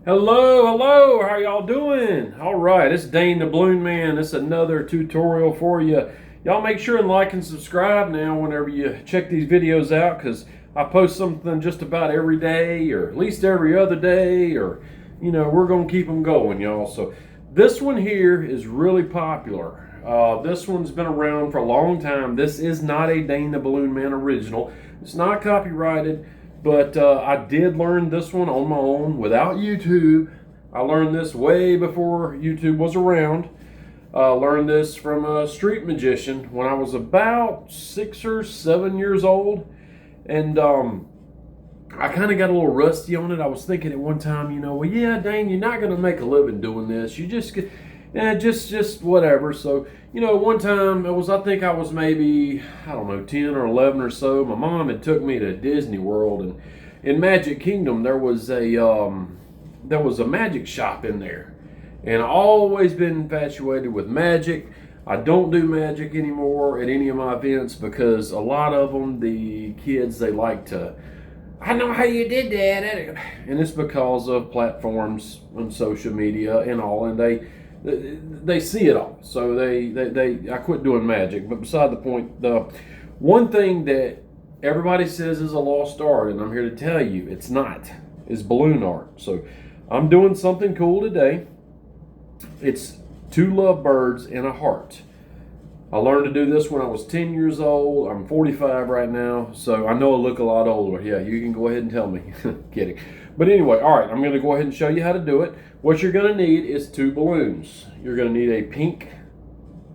Hello, how y'all doing? All right, it's Dane the Balloon Man. It's another tutorial for you. Y'all make sure and like and subscribe now whenever you check these videos out, because I post something just about every day, or at least every other day, or we're gonna keep them going, y'all. So this one here is really popular. This one's been around for a long time. This is not a Dane the Balloon Man original. It's not copyrighted. But I did learn this one on my own without YouTube. I learned this way before YouTube was around. Learned this from a street magician when I was about 6 or 7 years old. And I kind of got a little rusty on it. I was thinking at one time, well, yeah, Dane, you're not going to make a living doing this. You just get, just whatever. So, one time I think I was maybe, 10 or 11 or so. My mom had took me to Disney World, and in Magic Kingdom there was a magic shop in there. And I've always been infatuated with magic. I don't do magic anymore at any of my events because a lot of them, the kids, they like to, I know how you did that. And it's because of platforms and social media and all, and they see it all. So I quit doing magic. But beside the point, the one thing that everybody says is a lost art, and I'm here to tell you it's not, is balloon art. So I'm doing something cool today. It's 2 lovebirds and a heart. I learned to do this when I was 10 years old. I'm 45 right now, so I know I look a lot older. Yeah, you can go ahead and tell me. Kidding. But anyway, all right, I'm going to go ahead and show you how to do it. What you're going to need is 2 balloons. You're going to need a pink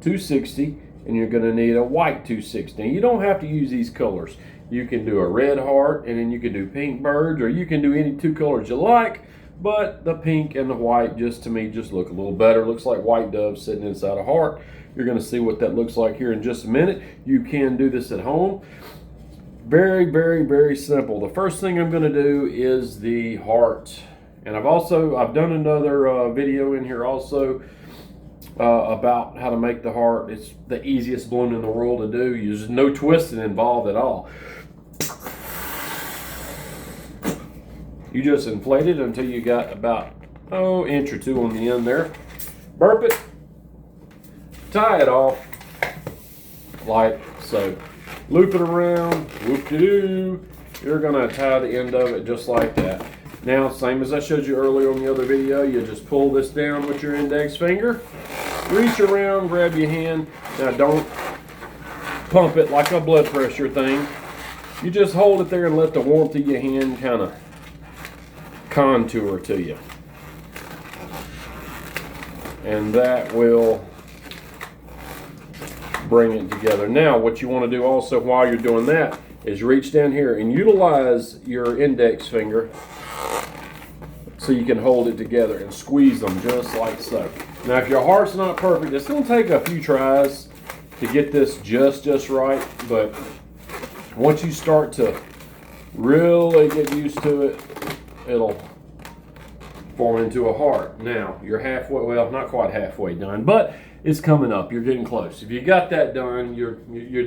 260, and you're going to need a white 260. Now, you don't have to use these colors. You can do a red heart, and then you can do pink birds, or you can do any 2 colors you like. But the pink and the white, just to me, just look a little better. Looks like white doves sitting inside a heart. You're going to see what that looks like here in just a minute. You can do this at home. Very, very, very simple. The first thing I'm going to do is the heart. And I've done another video in here also about how to make the heart. It's the easiest balloon in the world to do. There's no twisting involved at all. You just inflate it until you got about an inch or 2 on the end there. Burp it. Tie it off like so. Loop it around. Whoop-de-doo. You're going to tie the end of it just like that. Now, same as I showed you earlier on the other video, you just pull this down with your index finger. Reach around, grab your hand. Now, don't pump it like a blood pressure thing. You just hold it there and let the warmth of your hand kind of contour to you, and that will bring it together. Now what you want to do also while you're doing that is reach down here and utilize your index finger so you can hold it together and squeeze them just like so. Now if your heart's not perfect, it's going to take a few tries to get this just right, but once you start to really get used to it, it'll form into a heart. Now, you're halfway, well, not quite halfway done, but it's coming up. You're getting close. If you got that done, you're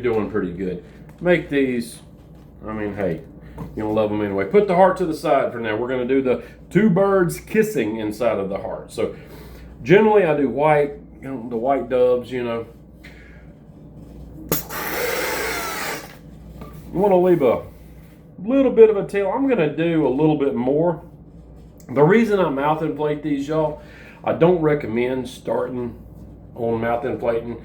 doing pretty good. Make these, hey, you're going to love them anyway. Put the heart to the side for now. We're going to do the 2 birds kissing inside of the heart. So, generally, I do white, the white doves, You want to leave a little bit of a tail. I'm going to do a little bit more. The reason I mouth inflate these, y'all, I don't recommend starting on mouth inflating.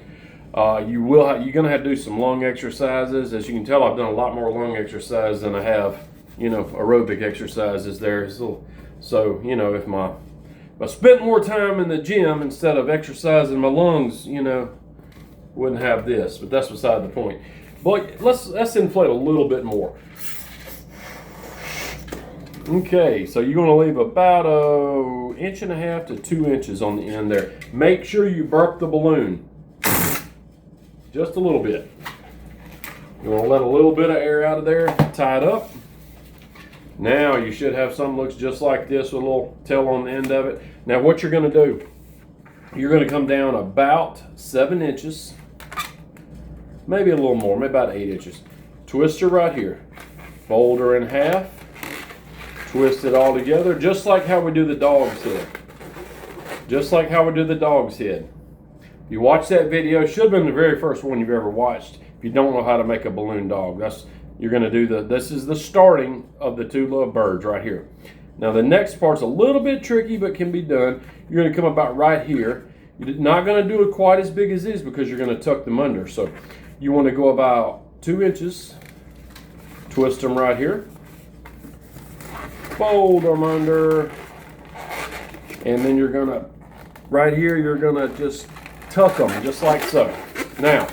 You're going to have to do some lung exercises. As you can tell, I've done a lot more lung exercise than I have, aerobic exercises there. So if I spent more time in the gym instead of exercising my lungs, wouldn't have this. But that's beside the point. But let's inflate a little bit more. Okay, so you're going to leave about an 1.5 to 2 inches on the end there. Make sure you burp the balloon. Just a little bit. You want to let a little bit of air out of there, tie it up. Now you should have something that looks just like this with a little tail on the end of it. Now what you're going to do, you're going to come down about 7 inches, maybe a little more, maybe about 8 inches. Twist her right here. Fold her in half. Twist it all together, just like how we do the dog's head. Just like how we do the dog's head. If you watch that video, should have been the very first one you've ever watched. If you don't know how to make a balloon dog, you're going to do this is the starting of the two LoveBirds right here. Now the next part's a little bit tricky, but can be done. You're going to come about right here. You're not going to do it quite as big as this because you're going to tuck them under. So you want to go about 2 inches, twist them right here, fold them under, and then you're going to, right here, you're going to just tuck them just like so. Now,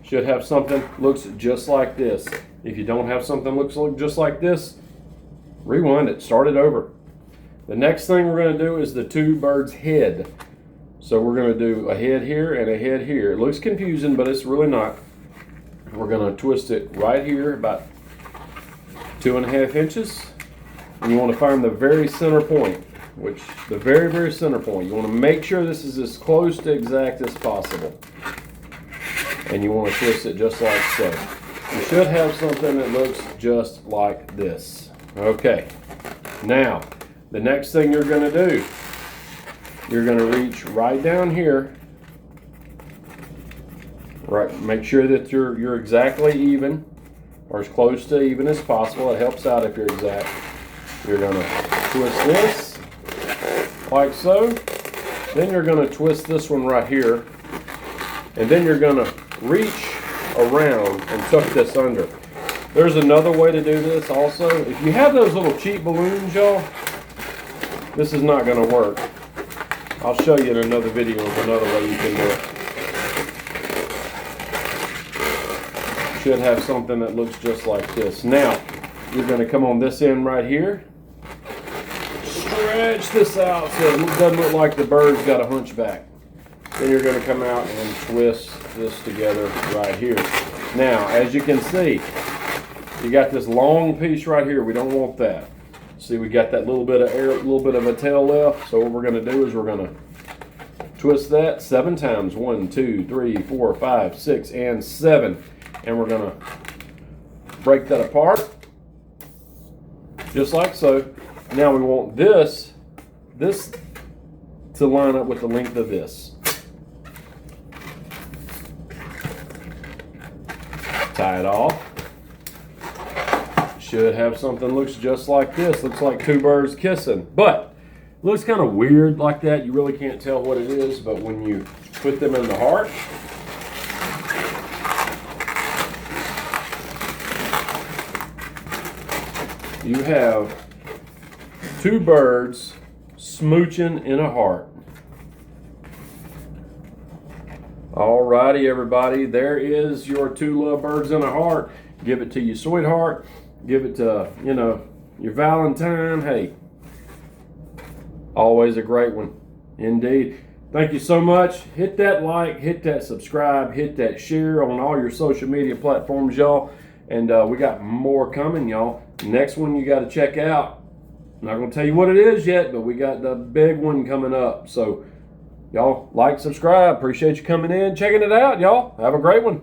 should have something looks just like this. If you don't have something looks just like this, rewind it, start it over. The next thing we're going to do is the two birds' head. So we're going to do a head here and a head here. It looks confusing, but it's really not. We're going to twist it right here about 2.5 inches. And you want to find the very center point, which the very, very center point. You want to make sure this is as close to exact as possible. And you want to twist it just like so. You should have something that looks just like this. Okay. Now, the next thing you're going to do, you're going to reach right down here. Right, make sure that you're exactly even, or as close to even as possible. It helps out if you're exact. You're going to twist this like so. Then you're going to twist this one right here, and then you're going to reach around and tuck this under. There's another way to do this also. If you have those little cheap balloons, y'all, this is not going to work. I'll show you in another video of another way you can do it. Should have something that looks just like this. Now, you're going to come on this end right here. Stretch this out so it doesn't look like the bird's got a hunchback. Then you're going to come out and twist this together right here. Now, as you can see, you got this long piece right here. We don't want that. See, we got that little bit of air, little bit of a tail left. So what we're going to do is we're going to twist that 7 times. 1, 2, 3, 4, 5, 6, and 7. And we're going to break that apart, just like so. Now we want this to line up with the length of this. Tie it off. Should have something looks just like this. Looks like two birds kissing, but it looks kind of weird like that. You really can't tell what it is, but when you put them in the heart, you have two birds smooching in a heart. Alrighty, everybody, there is your two LoveBirds in a heart. Give it to your sweetheart. Give it to, your Valentine. Hey, always a great one, indeed. Thank you so much. Hit that like, hit that subscribe, hit that share on all your social media platforms, y'all. And we got more coming, y'all. Next one you got to check out. I'm not going to tell you what it is yet, but we got the big one coming up. So, y'all, like, subscribe. Appreciate you coming in, checking it out, y'all. Have a great one.